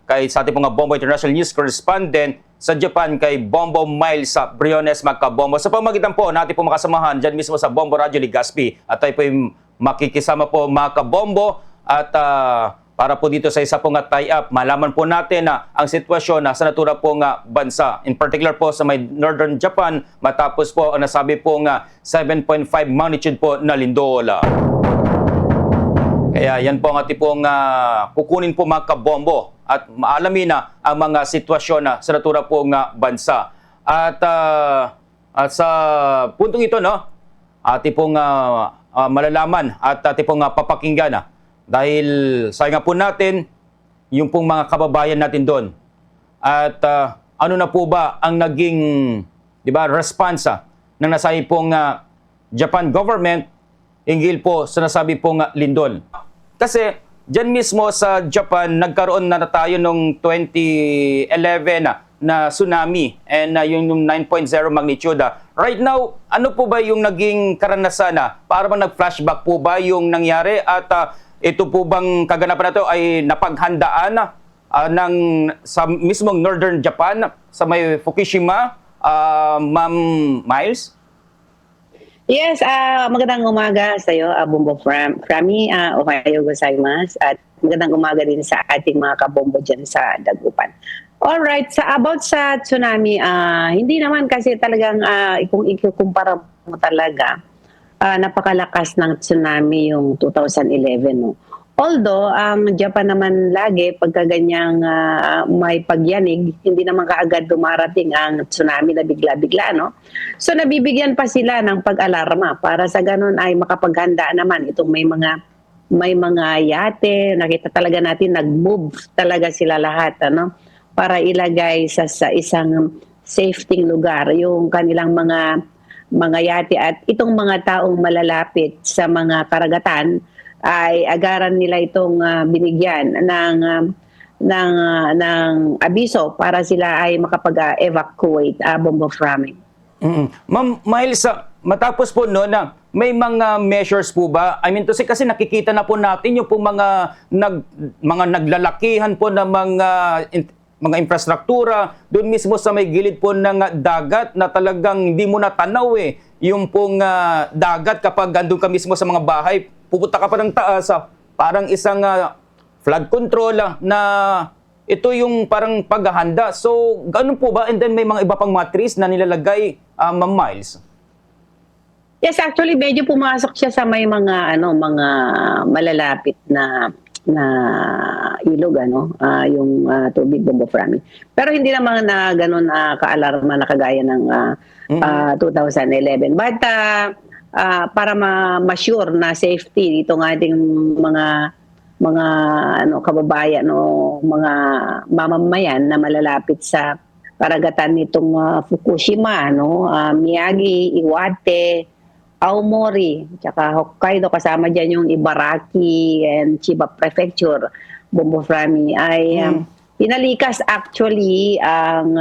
kay sa ating mga Bombo International News Correspondent sa Japan kay Bombo Miles sa Briones Magkabombo. Sa pamagitan po natin po makasamahan dyan mismo sa Bombo Radio Legazpi at tayo po yung makikisama po mga kabombo at para po dito sa isa pong tie-up, malaman po natin na ang sitwasyon sa natura pong bansa. In particular po sa may Northern Japan, matapos po ang nasabi pong 7.5 magnitude po na lindol. Kaya yan po ang ating pong kukunin po mga kabombo at maalamin na ang mga sitwasyon sa natura pong bansa. At sa puntong ito, no, ating pong malalaman at ating pong papakinggan dahil sayang po natin yung pong mga kababayan natin doon. At ano na po ba ang naging, di ba, response ng nasabi pong Japan government hinggil po sa nasabi pong lindol. Kasi dyan mismo sa Japan, nagkaroon na tayo noong 2011 na tsunami and yung 9.0 magnitude. Right now, ano po ba yung naging karanasan para bang nag-flashback po ba yung nangyari at ito po bang kaganapan na ito ay napaghandaan sa mismong Northern Japan sa may Fukushima, Ma'am Miles? Yes, magandang umaga sa iyo, Bombo Frami, Ohayo gozaimasu, at magandang umaga din sa ating mga kabombo dyan sa Dagupan. Alright, about sa tsunami, hindi naman kasi talagang kung ikukumpara mo talaga, napakalakas ng tsunami yung 2011. No? Although, ang Japan naman lagi, pagka ganyang may pagyanig, hindi naman kaagad dumarating ang tsunami na bigla-bigla. No? So, nabibigyan pa sila ng pag-alarma para sa ganun ay makapaghanda naman itong may mga yate. Nakita talaga natin, nag-move talaga sila lahat para ilagay sa isang safety lugar yung kanilang mga yate at itong mga taong malalapit sa mga karagatan ay agaran nila itong binigyan ng abiso para sila ay makapag-evacuate Bombo Frami. Ma'am Miles, matapos po na may mga measures po ba? I mean to say kasi nakikita na po natin yung po mga naglalakihan po na mga infrastruktura doon mismo sa may gilid po ng dagat na talagang hindi mo natanaw yung pong dagat kapag andun ka mismo sa mga bahay. Pupunta ka pa ng taas, parang isang flood control na ito yung parang paghahanda. So, ganun po ba? And then may mga iba pang matris na nilalagay, Ma'am Miles? Yes, actually medyo pumasok siya sa may mga mga malalapit na ilog yung tubig Bombo Frami. Pero hindi naman na ganoon kaalarma na kagaya ng 2011. But para ma-sure na safety itong ating mga kababayan o mga mamamayan na malalapit sa karagatan nitong Fukushima, Miyagi, Iwate, Aomori, tsaka Hokkaido, kasama dyan yung Ibaraki and Chiba Prefecture, Bombo Frami, ay pinalikas actually ang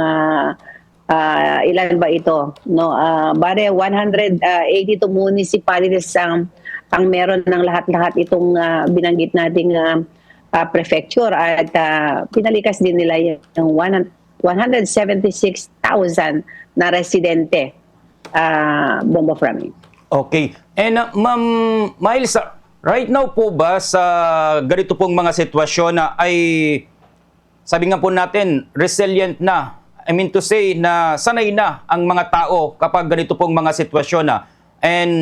ilan ba ito? Bale, 182 municipalities ang meron ng lahat-lahat itong binanggit nating prefecture at pinalikas din nila yung 176,000 na residente, Bombo Frami. Okay. And Ma'am Miles, right now po ba sa ganito pong mga sitwasyon ay sabi nga po natin resilient na? I mean to say na sanay na ang mga tao kapag ganito pong mga sitwasyon and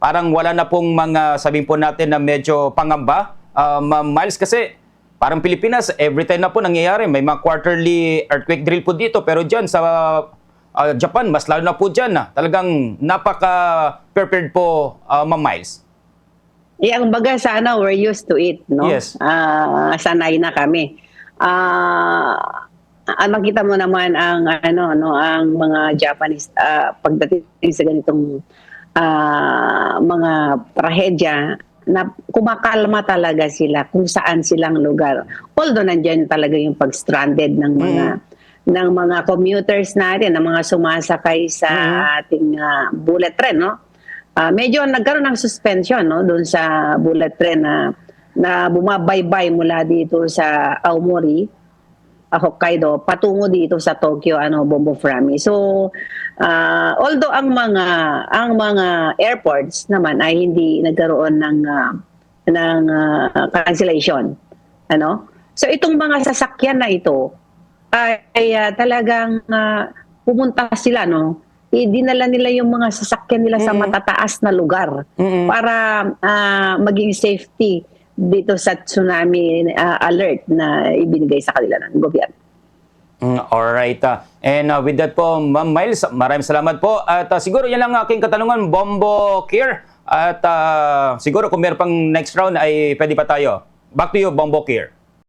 parang wala na pong mga sabihin po natin na medyo pangamba, Ma'am Miles, kasi parang Pilipinas every time na po nangyayari may mga quarterly earthquake drill po dito, pero dyan sa Japan, mas lalo na po dyan talagang napaka-prepared po, Ma'am Miles. Ang baga sana we're used to it, no? Yes. Sanay na kami. Makita mo naman ang ang mga Japanese pagdating sa ganitong mga trahedya na kumakalma talaga sila kung saan silang lugar. Although nandiyan talaga yung pag-stranded ng mga commuters natin, ng mga sumasakay sa ating bullet train, no? Medyo nagkaroon ng suspension, no, doon sa bullet train na bumabaybay mula dito sa Aomori Hokkaido patungo dito sa Tokyo, Bombo Frami. So although ang mga airports naman ay hindi nagkaroon ng cancellation, so itong mga sasakyan na ito ay talagang pumunta sila, dinala nila yung mga sasakyan nila sa matataas na lugar para maging safety dito sa tsunami alert na ibinigay sa kanila ng gobyerno. Alright. And with that po, Ma'am Miles, maraming salamat po. At siguro yan lang aking katanungan, Bombo Kier. At siguro kung meron pang next round ay pwede pa tayo. Back to you, Bombo Kier.